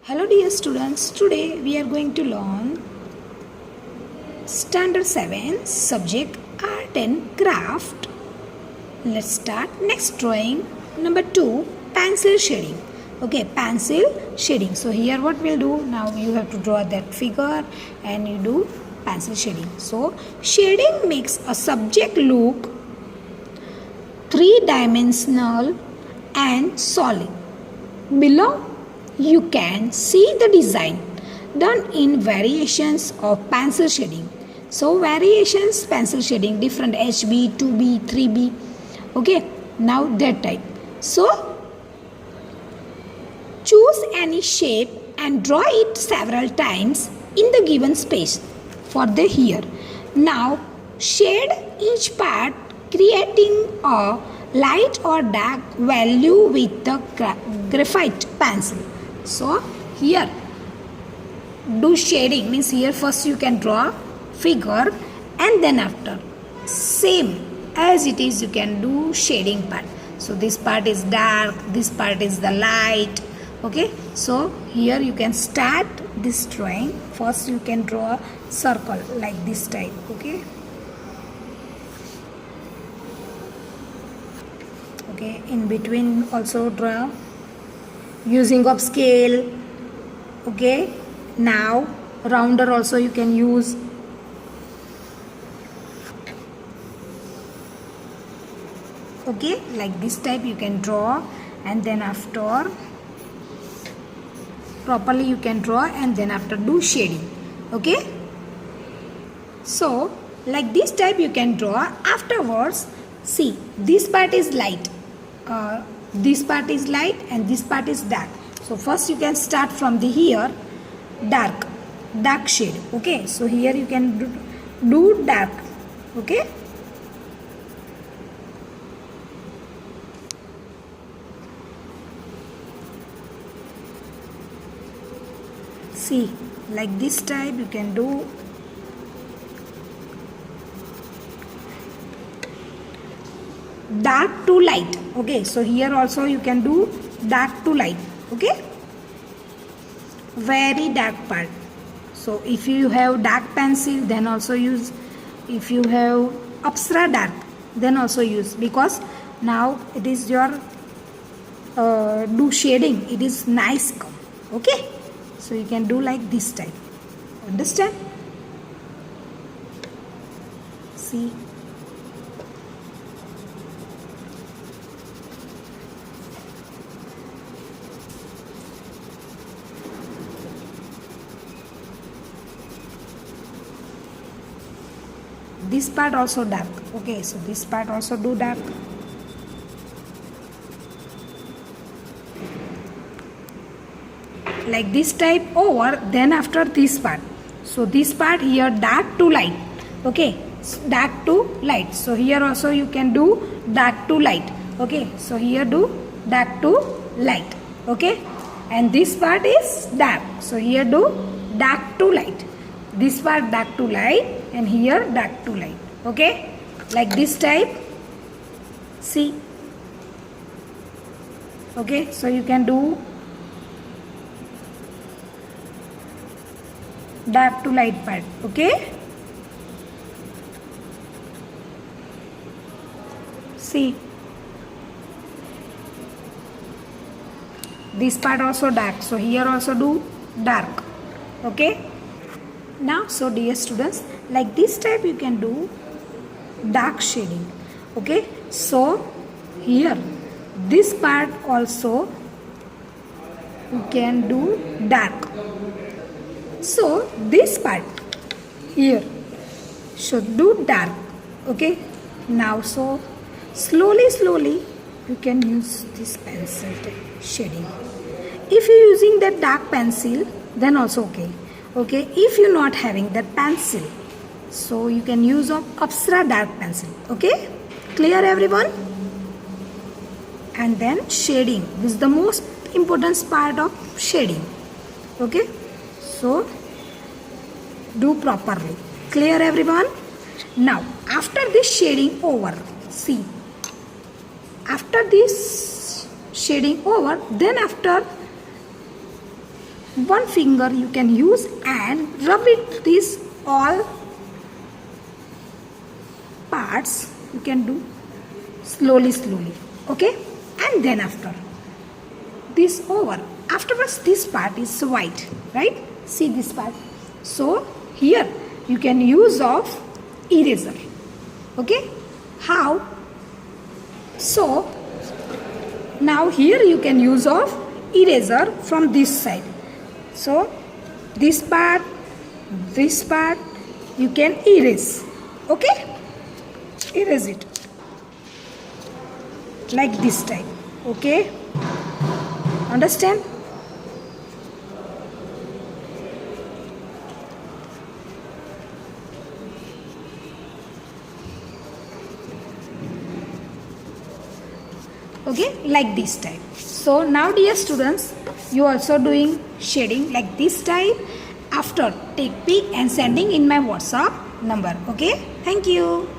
Hello dear students, today we are going to learn Standard 7 subject Art and Craft. Let's start. Next drawing number 2, pencil shading. Okay, pencil shading. So here what we'll do, now you have to draw that figure and you do pencil shading. So shading makes a subject look three-dimensional and solid. Below you can see the design done in variations of pencil shading. So variations pencil shading different HB, 2B, 3B. Okay, now that type. So choose any shape and draw it several times in the given space for the here. Now shade each part creating a light or dark value with the graphite pencil. So here do shading means here first you can draw figure and then after same as it is you can do shading part. So this part is dark, this part is the light. Okay, so here you can start this drawing. First you can draw circle like this type. Okay, okay, in between also draw using of scale. Okay, now rounder also you can use. Okay, like this type you can draw and then after properly you can draw and then after do shading. Okay, so like this type you can draw. Afterwards see this part is light, this part is light and this part is dark. So first you can start from the here dark shade. Okay, so here you can do dark. Okay, see like this type you can do dark to light. Okay, so here also you can do dark to light. Okay, very dark part. So if you have dark pencil then also use, if you have Apsara dark then also use, because now it is your do shading, it is nice come. Okay, so you can do like this type. Understand? See, this part also dark. Okay, so this part also do dark. Like this type over, then after this part. So this part here dark to light. Okay, dark to light. So here also you can do dark to light. Okay, so here do dark to light. Okay, and this part is dark. So here do dark to light. This part dark to light and here dark to light. Okay, like this type. See, okay, so you can do dark to light part. Okay, see, this part also dark, so here also do dark. Okay, now so dear students, like this type you can do dark shading. Okay, so here this part also you can do dark. So this part here should do dark. Okay, now so slowly you can use this pencil shading. If you're using that dark pencil then also okay. Okay, if you're not having that pencil, so you can use of Apsara dark pencil. Okay, clear everyone? And then shading, this is the most important part of shading. Okay, so do properly. Clear everyone? Now after this shading over, see, after this shading over, then after one finger you can use and rub it this all parts. You can do slowly, okay, and then after this over, afterwards this part is white, right? See this part. So here you can use of eraser, okay? How? So now here you can use of eraser from this side. So this part you can erase, okay? Erase it like this type, okay? Understand? Okay, like this type. So now dear students, you also doing shading like this type. After take pic and sending in my WhatsApp number, okay? Thank you.